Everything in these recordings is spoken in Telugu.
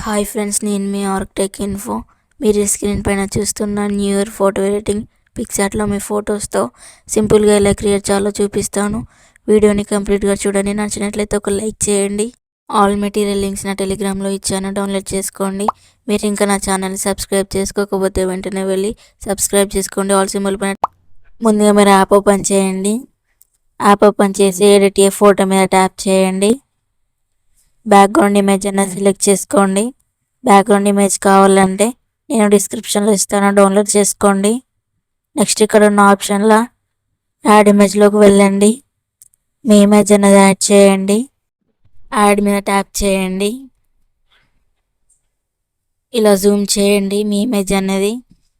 హాయ్ ఫ్రెండ్స్, నేను మీ ఆర్కిటెక్ ఇన్ఫో. మీరు స్క్రీన్ పైన చూస్తున్న న్యూ ఇయర్ ఫోటో ఎడిటింగ్ పిక్సార్ట్లో మీ ఫొటోస్తో సింపుల్గా ఎలా క్రియేట్ చేయాలో చూపిస్తాను. వీడియోని కంప్లీట్గా చూడండి. నచ్చినట్లయితే ఒక లైక్ చేయండి. ఆల్ మెటీరియల్ లింక్స్ నా టెలిగ్రామ్లో ఇచ్చాను, డౌన్లోడ్ చేసుకోండి. మీరు ఇంకా నా ఛానల్ని సబ్స్క్రైబ్ చేసుకోకపోతే వెంటనే వెళ్ళి సబ్స్క్రైబ్ చేసుకోండి. ఆల్ సింబల్ పైన ముందుగా మీరు యాప్ ఓపెన్ చేయండి. యాప్ ఓపెన్ చేసి ఎడిట్ ఏ ఫోటో మీద ట్యాప్ చేయండి. బ్యాక్గ్రౌండ్ ఇమేజ్ అనేది సెలెక్ట్ చేసుకోండి. బ్యాక్గ్రౌండ్ ఇమేజ్ కావాలంటే నేను డిస్క్రిప్షన్లో ఇస్తాను, డౌన్లోడ్ చేసుకోండి. నెక్స్ట్ ఇక్కడ ఉన్న ఆప్షన్లో యాడ్ ఇమేజ్లోకి వెళ్ళండి. మీ ఇమేజ్ అనేది యాడ్ చేయండి. యాడ్ మీద ట్యాప్ చేయండి. ఇలా జూమ్ చేయండి మీ ఇమేజ్ అనేది.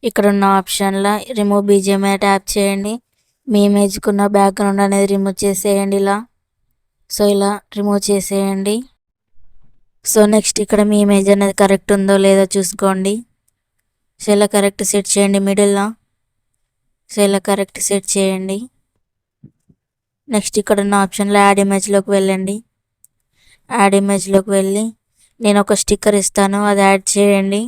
ఇక్కడ ఉన్న ఆప్షన్లో రిమూవ్ బీజిఎం మీద ట్యాప్ చేయండి. మీ ఇమేజ్కున్న బ్యాక్గ్రౌండ్ అనేది రిమూవ్ చేసేయండి. ఇలా రిమూవ్ చేసేయండి. నెక్స్ట్ ఇక్కడ మీ ఇమేజ్ అనేది కరెక్ట్ ఉందో లేదో చూసుకోండి. ఇలా కరెక్ట్ సెట్ చేయండి మిడిల్లో. ఇలా కరెక్ట్ సెట్ చేయండి. నెక్స్ట్ ఇక్కడ ఉన్న ఆప్షన్లో యాడ్ ఇమేజ్లోకి వెళ్ళండి. యాడ్ ఇమేజ్లోకి వెళ్ళి నేను ఒక స్టిక్కర్ ఇస్తాను, అది యాడ్ చేయండి.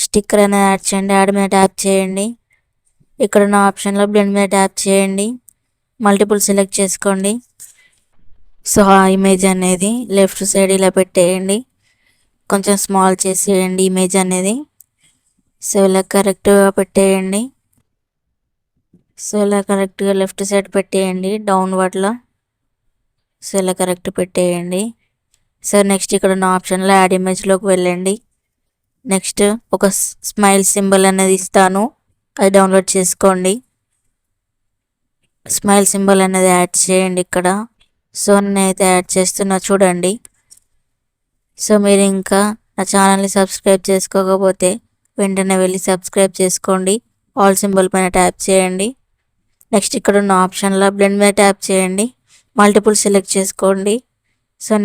స్టిక్కర్ అనేది యాడ్ చేయండి. యాడ్ మీద ట్యాప్ చేయండి. ఇక్కడ ఉన్న ఆప్షన్లో బ్లెండ్ మీద ట్యాప్ చేయండి. మల్టిపుల్ సెలెక్ట్ చేసుకోండి. ఆ ఇమేజ్ అనేది లెఫ్ట్ సైడ్ ఇలా పెట్టేయండి. కొంచెం స్మాల్ చేసేయండి ఇమేజ్ అనేది. ఇలా కరెక్ట్గా పెట్టేయండి. ఇలా కరెక్ట్గా లెఫ్ట్ సైడ్ పెట్టేయండి డౌన్వర్డ్లో. ఇలా కరెక్ట్ పెట్టేయండి. నెక్స్ట్ ఇక్కడ ఉన్న ఆప్షన్లో యాడ్ ఇమేజ్లోకి వెళ్ళండి. నెక్స్ట్ ఒక స్మైల్ సింబల్ అనేది ఇస్తాను, అది డౌన్లోడ్ చేసుకోండి. స్మైల్ సింబల్ అనేది యాడ్ చేయండి ఇక్కడ. నేనైతే యాడ్ చేస్తున్నా చూడండి. మీరు ఇంకా నా ఛానల్ని సబ్స్క్రైబ్ చేసుకోకపోతే వెంటనే వెళ్ళి సబ్స్క్రైబ్ చేసుకోండి. ఆల్ సింబల్ పైన ట్యాప్ చేయండి. నెక్స్ట్ ఇక్కడ ఉన్న ఆప్షన్లో బ్లెండ్ మీద ట్యాప్ చేయండి. మల్టిపుల్ సెలెక్ట్ చేసుకోండి.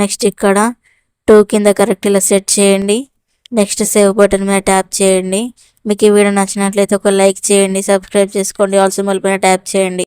నెక్స్ట్ ఇక్కడ 2 కింద కరెక్ట్ ఇలా సెట్ చేయండి. నెక్స్ట్ సేవ్ బటన్ మీద ట్యాప్ చేయండి. మీకు ఈ వీడియో నచ్చినట్లయితే ఒక లైక్ చేయండి, సబ్స్క్రైబ్ చేసుకోండి, ఆల్ సింబల్ పైన ట్యాప్ చేయండి.